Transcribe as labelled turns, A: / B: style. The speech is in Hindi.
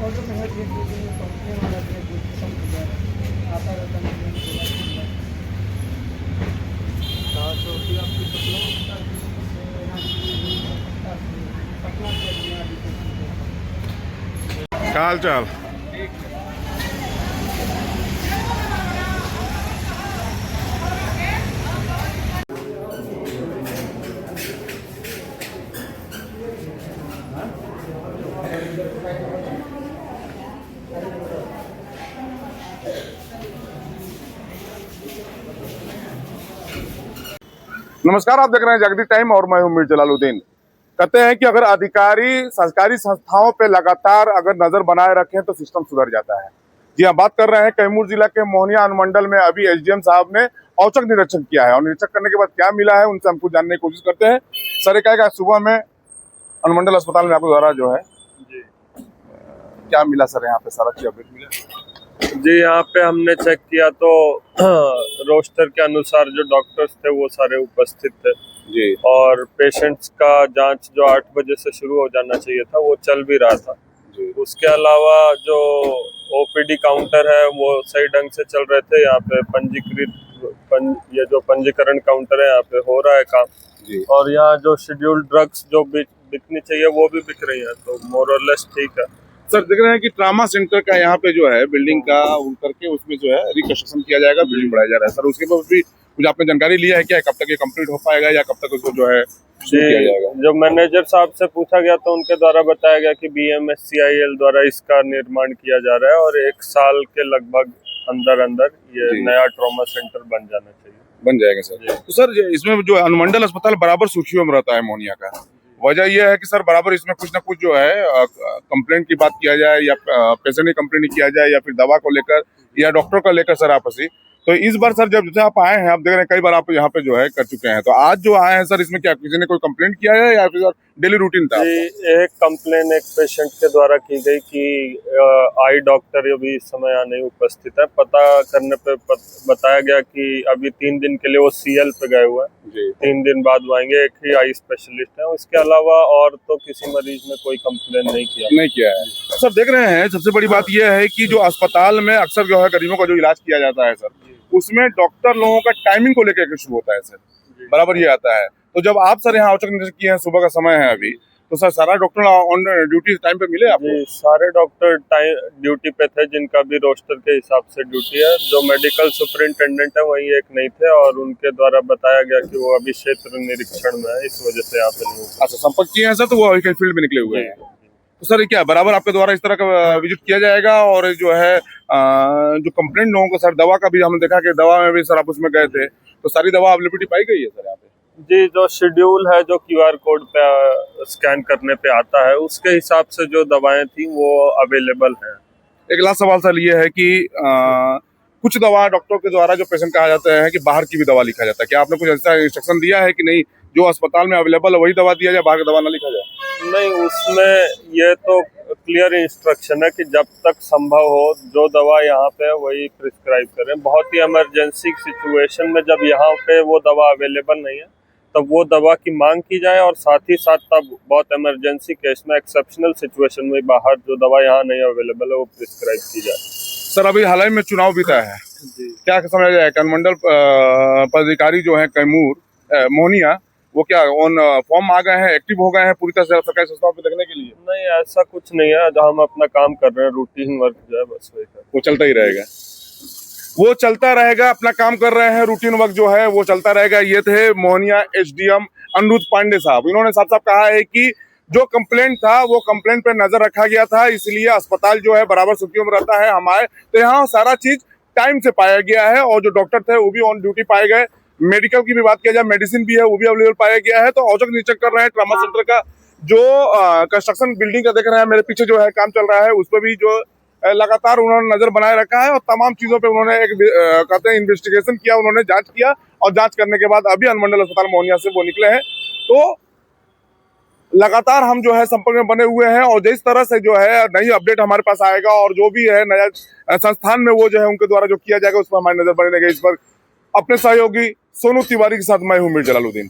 A: ऑर्डर में है एक दो दिन में कंप्लेन वाला जो है सब हो जाएगा आता रहता है तो फिर आपकी पटना से
B: क्या हाल चाल। नमस्कार, आप देख रहे हैं जगदीश टाइम और मैं हूं मीर जलालुद्दीन। कहते हैं कि अगर अधिकारी सरकारी संस्थाओं पे लगातार अगर नजर बनाए रखें तो सिस्टम सुधर जाता है। जी हाँ, बात कर रहे हैं कैमूर जिला के मोहनिया अनुमंडल में अभी एसडीएम साहब ने औचक निरीक्षण किया है और निरीक्षण करने के बाद क्या मिला है उनसे हमको जानने की कोशिश करते हैं। सर, क्या सुबह में अनुमंडल अस्पताल में आपके द्वारा जो है
C: जी
B: क्या मिला सर? यहाँ पे सारा चीज अपडेट मिला
C: जी, यहाँ पे हमने चेक किया तो रोस्टर के अनुसार जो डॉक्टर्स थे वो सारे उपस्थित थे
B: जी।
C: और पेशेंट्स का जांच जो 8 बजे से शुरू हो जाना चाहिए था वो चल भी रहा था
B: जी।
C: उसके अलावा जो ओपीडी काउंटर है वो सही ढंग से चल रहे थे। यहाँ पे ये जो पंजीकरण काउंटर है यहाँ पे हो रहा है काम
B: जी।
C: और यहाँ जो शेड्यूल्ड ड्रग्स जो बिकनी चाहिए वो भी बिक रही है, तो मोर और लेस ठीक है।
B: सर, देख रहे हैं कि ट्रामा सेंटर का यहाँ पे जो है बिल्डिंग का करके उसमें जो है रिकंस्ट्रक्शन किया जाएगा, बिल्डिंग बढ़ाया जा रहा है। सर, उसके बाद भी कुछ आपने जानकारी लिया है क्या? कब तक ये कंप्लीट हो पाएगा या कब तक उसको जो है शुरू किया जाएगा?
C: जो मैनेजर साहब से पूछा गया तो उनके द्वारा बताया गया कि BMSCIL द्वारा इसका निर्माण किया जा रहा है और 1 साल के लगभग अंदर ये नया ट्रॉमा सेंटर बन जाना चाहिए।
B: बन जाएगा सर। तो सर, इसमें जो अनुमंडल अस्पताल बराबर सुर्खियों में रहता है मोहनिया का, वजह यह है कि सर बराबर इसमें कुछ ना कुछ जो है कंप्लेंट की बात किया जाए या पेशेंट की कंप्लेंट किया जाए या फिर दवा को लेकर या डॉक्टर को लेकर सर आपसी। तो इस बार सर जब आप आए हैं, आप देख रहे हैं कई बार आप यहाँ पे जो है कर चुके हैं, तो आज जो आए हैं सर इसमें क्या किसी ने कोई कंप्लेंट किया है या फिर डेली रूटीन था?
C: जी, एक कंप्लेन एक पेशेंट के द्वारा की गई कि आई डॉक्टर अभी इस समय यहाँ नहीं उपस्थित है। पता करने पे बताया गया कि अभी 3 दिन के लिए वो CL पे गए हुए हैं, 3 दिन बाद वो आएंगे। एक ही आई स्पेशलिस्ट है, उसके अलावा और तो किसी मरीज ने कोई कंप्लेन नहीं किया
B: है। सर, देख रहे हैं सबसे बड़ी बात यह है कि जो अस्पताल में अक्सर जो है गरीबों का जो इलाज किया जाता है सर, उसमें डॉक्टर लोगों का टाइमिंग को लेकर इशू होता है सर, बराबर ये आता है। तो जब आप सर यहाँ औचक निरीक्षण किए हैं, सुबह का समय है अभी, तो सर सारा डॉक्टर ऑन ड्यूटी टाइम पे मिले आपको?
C: जी, सारे डॉक्टर ड्यूटी पे थे जिनका भी रोस्टर के हिसाब से ड्यूटी है। जो मेडिकल सुपरिंटेंडेंट है वही एक नहीं थे और उनके द्वारा बताया गया कि वो अभी क्षेत्र निरीक्षण में है, इस वजह से यहाँ पे नहीं हुआ।
B: अच्छा, संपर्क किए हैं सर, तो वो अभी फील्ड में निकले हुए हैं। तो सर क्या बराबर आपके द्वारा इस तरह का विजिट किया जाएगा? और जो है जो कंप्लेंट लोगों को सर, दवा का भी हमने देखा कि दवा में भी सर आप उसमें गए थे, तो सारी दवा अवेलेबिलिटी पाई गई है सर यहाँ पे?
C: जी, जो शेड्यूल है जो QR कोड पे स्कैन करने पे आता है उसके हिसाब से जो दवाएं थी वो अवेलेबल हैं।
B: एक लास्ट सवाल सर ये है कि कुछ दवा डॉक्टर के द्वारा जो पेशेंट कहा जाता है कि बाहर की भी दवा लिखा जाता है, क्या आपने कुछ ऐसा इंस्ट्रक्शन दिया है कि नहीं जो अस्पताल में अवेलेबल है वही दवा दिया जाए, बाहर की दवा ना लिखा जाए?
C: नहीं, उसमें ये तो क्लियर इंस्ट्रक्शन है कि जब तक संभव हो जो दवा यहाँ पे वही प्रिस्क्राइब करें। बहुत ही इमरजेंसी सिचुएशन में जब यहाँ पे वो दवा अवेलेबल नहीं है तब वो दवा की मांग की जाए और साथ ही साथ तब बहुत इमरजेंसी केस में एक्सेप्शनल सिचुएशन में बाहर जो दवा यहाँ नहीं अवेलेबल है वो प्रिस्क्राइब की जाए।
B: सर, अभी हाल ही में चुनाव बीता है, क्या समझा जाए अनुमंडल पदाधिकारी जो है कैमूर मोहनिया, वो क्या ऑन फॉर्म आ गए हैं, एक्टिव हो गए हैं पूरी तरह से सरकारी संस्थाओं पे देखने के लिए?
C: नहीं, ऐसा कुछ नहीं है। हम अपना काम कर रहे हैं, रूटीन वर्क जो है बस वही
B: वो चलता ही रहेगा, वो चलता रहेगा। अपना काम कर रहे हैं, रूटीन वर्क जो है वो चलता रहेगा। ये थे मोहनिया SDM अनिरुद्ध पांडे साहब। इन्होंने साफ साफ कहा है कि जो कंप्लेंट था वो कंप्लेंट पे नजर रखा गया था, इसलिए अस्पताल जो है बराबर सुर्खियों में रहता है। हमारे तो यहाँ सारा चीज टाइम से पाया गया है और जो डॉक्टर थे वो भी ऑन ड्यूटी पाए गए। मेडिकल की भी बात किया जाए, मेडिसिन भी है वो भी अवेलेबल पाया गया है। तो औचक निरीक्षण कर रहे हैं ट्रामा सेंटर का जो कंस्ट्रक्शन बिल्डिंग का देख रहे हैं, मेरे पीछे जो है काम चल रहा है, उस पर भी जो लगातार उन्होंने नजर बनाए रखा है और तमाम चीजों पे उन्होंने एक कहते हैं इन्वेस्टिगेशन किया, उन्होंने जांच किया और जांच करने के बाद अभी अनुमंडल अस्पताल मोहनिया से वो निकले हैं। तो लगातार हम जो है संपर्क में बने हुए हैं और जिस तरह से जो है नई अपडेट हमारे पास आएगा और जो भी है नया संस्थान में वो जो है उनके द्वारा जो किया जाएगा उस पर हमारी नजर बनी रहेगी। इस पर अपने सहयोगी सोनू तिवारी के साथ मैं हूं मीर जलालुद्दीन।